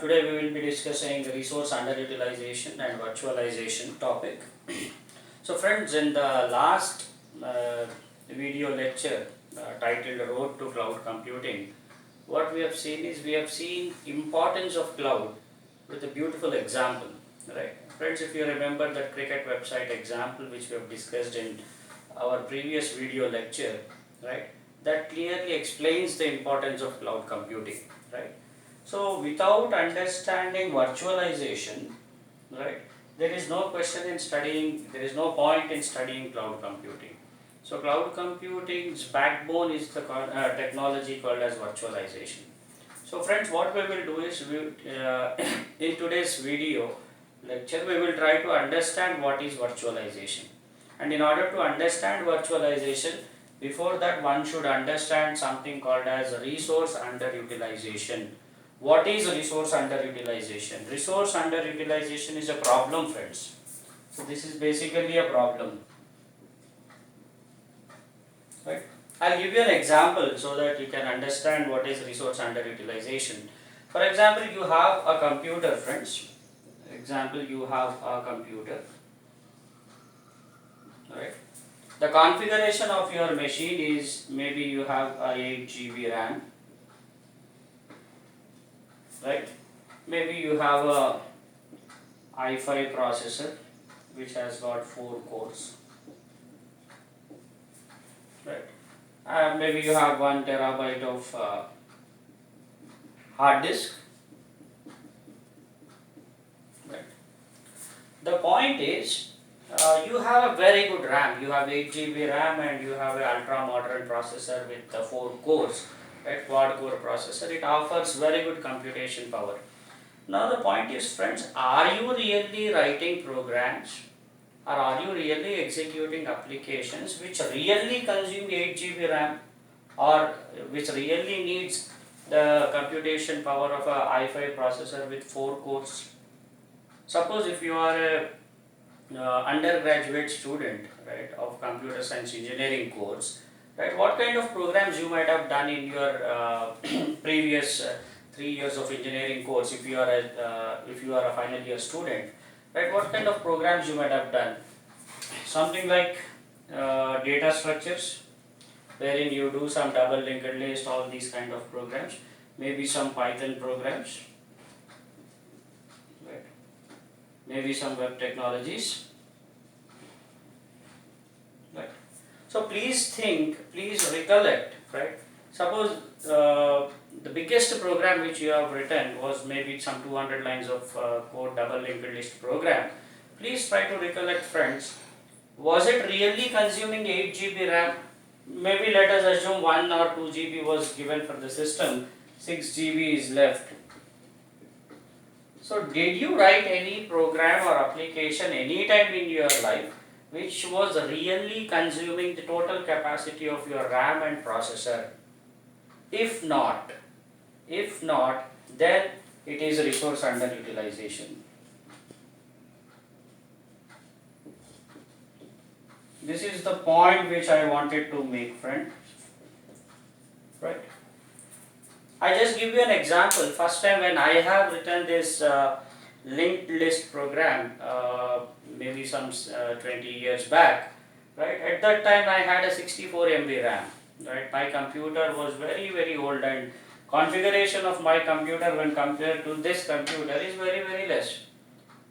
Today we will be discussing resource underutilization and virtualization topic. So friends, in the last video lecture titled Road to Cloud Computing, what we have seen is we have seen importance of cloud with a beautiful example, right? Friends, if you remember that cricket website example which we have discussed in our previous video lecture, right? That clearly explains the importance of cloud computing, right? So without understanding virtualization, right, there is no question in studying, there is no point in studying cloud computing. So cloud computing's backbone is the technology called as virtualization. So friends, what we will do is, in today's video lecture, we will try to understand what is virtualization. And in order to understand virtualization, before that one should understand something called as resource underutilization. What is resource underutilization? Resource underutilization is a problem, friends. So this is basically a problem, right? I'll give you an example so that you can understand what is resource underutilization. For example, you have a computer, friends. Example, you have a computer, right? The configuration of your machine is maybe you have a 8 GB RAM, right? Maybe you have a i5 processor which has got 4 cores, right? Maybe you have 1 terabyte of hard disk, right? The point is, you have a very good RAM, you have 8 GB RAM and you have an ultra modern processor with 4 cores, right? Quad core processor. It offers very good computation power. Now the point is, friends, are you really writing programs or are you really executing applications which really consume 8 GB RAM or which really needs the computation power of a i5 processor with 4 cores? Suppose if you are a undergraduate student, right, of computer science engineering course, right, what kind of programs you might have done in your previous 3 years of engineering course, if you are a final year student, right? What kind of programs you might have done? Something like data structures, wherein you do some double linked list, all these kind of programs, maybe some Python programs, right? Maybe some web technologies, right? So please think, please recollect, right? Suppose the biggest program which you have written was maybe some 200 lines of code double linked list program. Please try to recollect, friends. Was it really consuming 8 GB RAM? Maybe let us assume 1 or 2 GB was given for the system, 6 GB is left. So did you write any program or application any time in your life which was really consuming the total capacity of your RAM and processor? If not, then it is resource underutilization. This is the point which I wanted to make, friend, right? I just give you an example. First time when I have written this linked list program, maybe some 20 years back, right? At that time I had a 64 MB RAM, right? My computer was very old and configuration of my computer when compared to this computer is very less.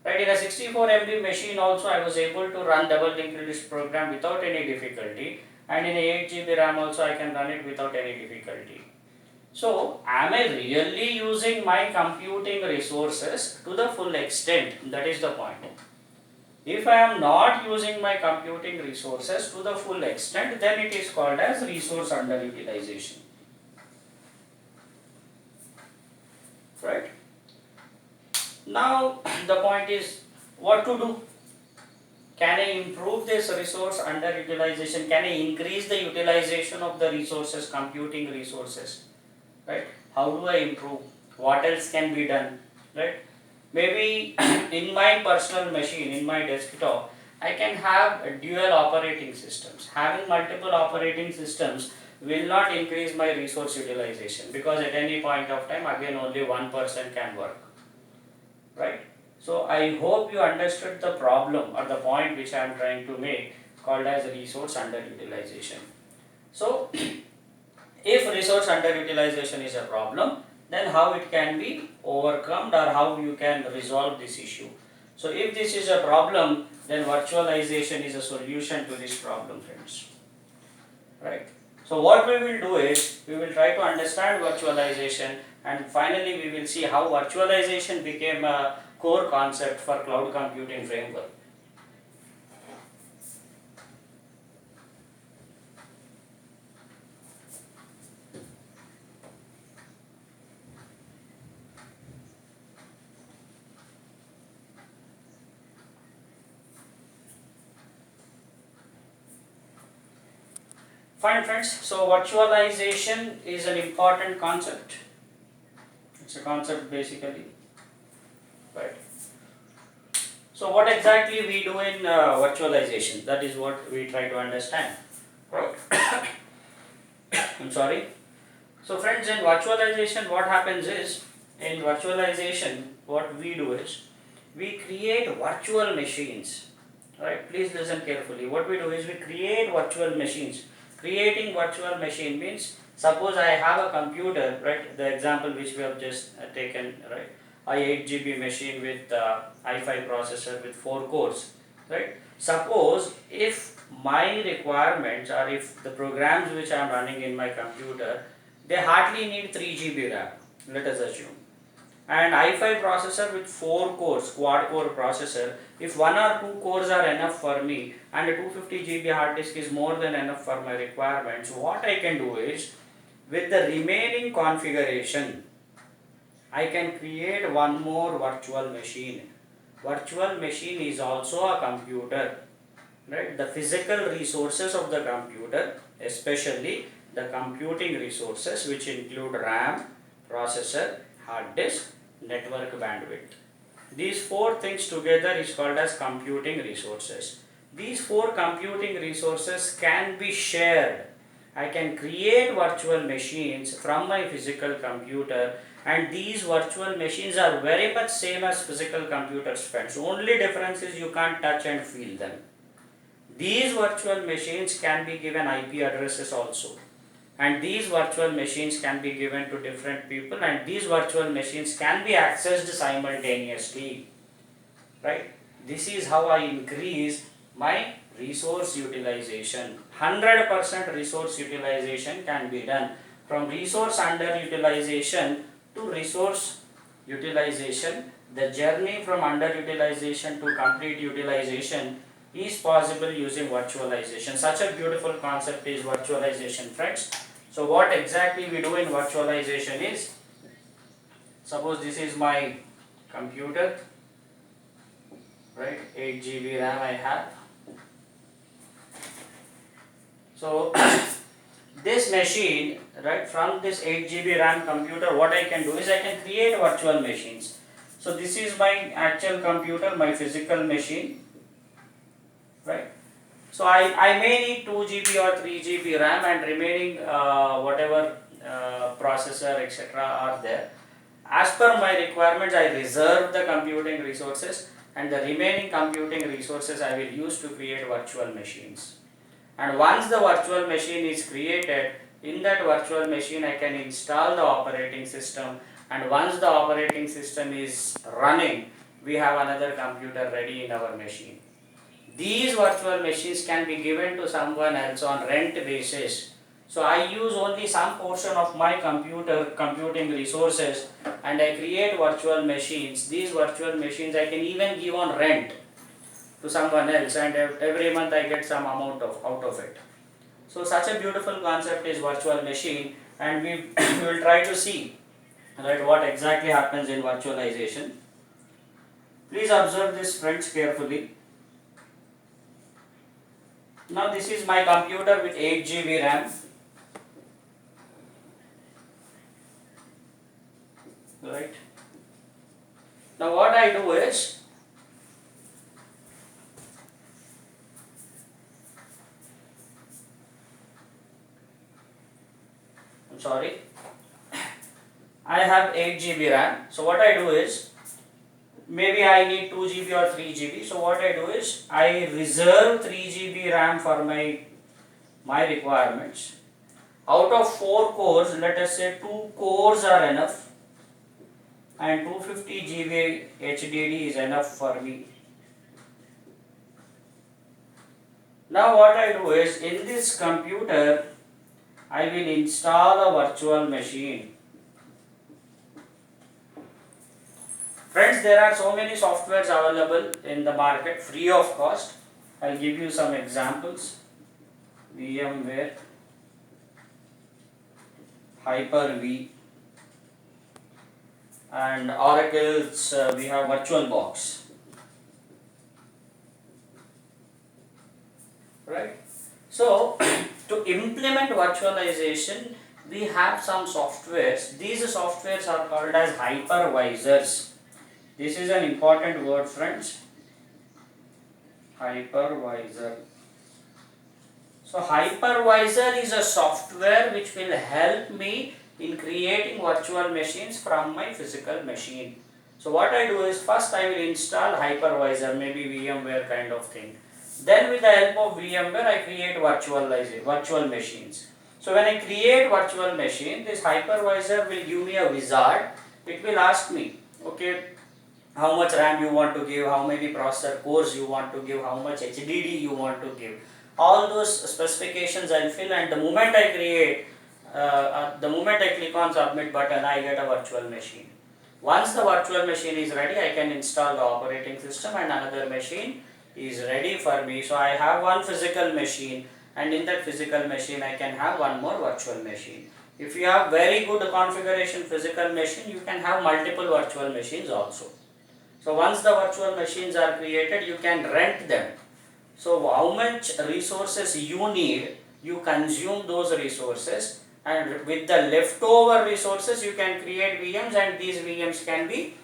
Right, in a 64 MB machine also I was able to run double linked list program without any difficulty, and in a 8 GB RAM also I can run it without any difficulty. So am I really using my computing resources to the full extent? That is the point. If I am not using my computing resources to the full extent, then it is called as resource underutilization. Right? Now the point is what to do. Can I improve this resource underutilization? Can I increase the utilization of the resources, computing resources? Right? How do I improve? What else can be done? Right? Maybe in my personal machine, in my desktop, I can have dual operating systems. Having multiple operating systems will not increase my resource utilization, because at any point of time again only one person can work. right? So I hope you understood the problem or the point which I am trying to make, called as resource underutilization. So if resource underutilization is a problem, then how it can be overcome or how you can resolve this issue. So if this is a problem, then virtualization is a solution to this problem, friends. Right? So what we will do is, we will try to understand virtualization, and finally we will see how virtualization became a core concept for cloud computing framework. Fine, friends, so virtualization is an important concept. It's a concept basically, right? So what exactly we do in virtualization? That is what we try to understand. Right? I'm sorry. So friends, in virtualization what happens is, in virtualization what we do is, we create virtual machines. Right? Please listen carefully. What we do is, we create virtual machines. Creating virtual machine means, suppose I have a computer, right? The example which we have just taken, right? A 8 GB machine with i5 processor with 4 cores, right? Suppose if my requirements, or if the programs which I am running in my computer, they hardly need 3 GB RAM, let us assume, and i5 processor with 4 cores, quad core processor, if 1 or 2 cores are enough for me and a 250 GB hard disk is more than enough for my requirements, what I can do is, with the remaining configuration, I can create one more virtual machine. Virtual machine is also a computer, right? The physical resources of the computer, especially the computing resources, which include RAM, processor, hard disk, network bandwidth. These four things together is called as computing resources. These four computing resources can be shared. I can create virtual machines from my physical computer, and these virtual machines are very much same as physical computers, friends. Only difference is you can't touch and feel them. These virtual machines can be given IP addresses also, and these virtual machines can be given to different people, and these virtual machines can be accessed simultaneously, right? This is how I increase my resource utilization. 100% resource utilization can be done. From resource underutilization to resource utilization, the journey from underutilization to complete utilization is possible using virtualization. Such a beautiful concept is virtualization, friends. So what exactly we do in virtualization is, suppose this is my computer, right? 8 GB RAM I have. So this machine, right, from this 8 GB RAM computer, what I can do is, I can create virtual machines. So this is my actual computer, my physical machine, right? So I may need 2 GB or 3 GB RAM, and remaining whatever processor etc. are there. As per my requirements, I reserve the computing resources, and the remaining computing resources I will use to create virtual machines. And once the virtual machine is created, in that virtual machine I can install the operating system, and once the operating system is running, we have another computer ready in our machine. These virtual machines can be given to someone else on rent basis. So I use only some portion of my computing resources, and I create virtual machines. These virtual machines I can even give on rent to someone else, and every month I get some amount out of it. So such a beautiful concept is virtual machine, and we will try to see, right, what exactly happens in virtualization. Please observe this, friends, carefully. Now this is my computer with 8 GB RAM, right? Now what I do is, I'm sorry, I have 8 GB RAM. So what I do is, maybe I need 2 GB or 3 GB. So what I do is I reserve 3 GB RAM for my requirements. Out of 4 cores, let us say 2 cores are enough and 250 GB HDD is enough for me. Now what I do is in this computer I will install a virtual machine. Friends, there are so many softwares available in the market free of cost. I'll give you some examples. VMware, Hyper-V, and Oracle's we have VirtualBox. Right? So, to implement virtualization, we have some softwares. These softwares are called as hypervisors. This is an important word, friends. Hypervisor. So hypervisor is a software which will help me in creating virtual machines from my physical machine. So what I do is first I will install hypervisor, maybe VMware kind of thing. Then with the help of VMware I create virtual machines. So when I create virtual machine, this hypervisor will give me a wizard. It will ask me, okay, how much RAM you want to give, how many processor cores you want to give, how much HDD you want to give. All those specifications I'll fill, and the moment I click on submit button, I get a virtual machine. Once the virtual machine is ready, I can install the operating system and another machine is ready for me. So I have one physical machine, and in that physical machine I can have one more virtual machine. If you have very good configuration physical machine, you can have multiple virtual machines also. So once the virtual machines are created, you can rent them. So how much resources you need, you consume those resources, and with the leftover resources you can create VMs, and these VMs can be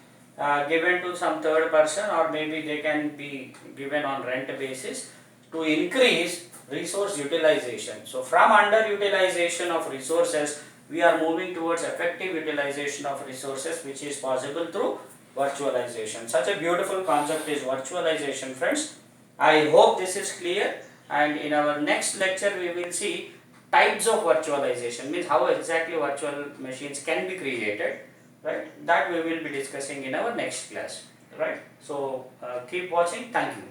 given to some third person, or maybe they can be given on rent basis to increase resource utilization. So from underutilization of resources, we are moving towards effective utilization of resources, which is possible through virtualization. Such a beautiful concept is virtualization, friends. I hope this is clear, and in our next lecture we will see types of virtualization, means how exactly virtual machines can be created, right? That we will be discussing in our next class, right? So keep watching. Thank you.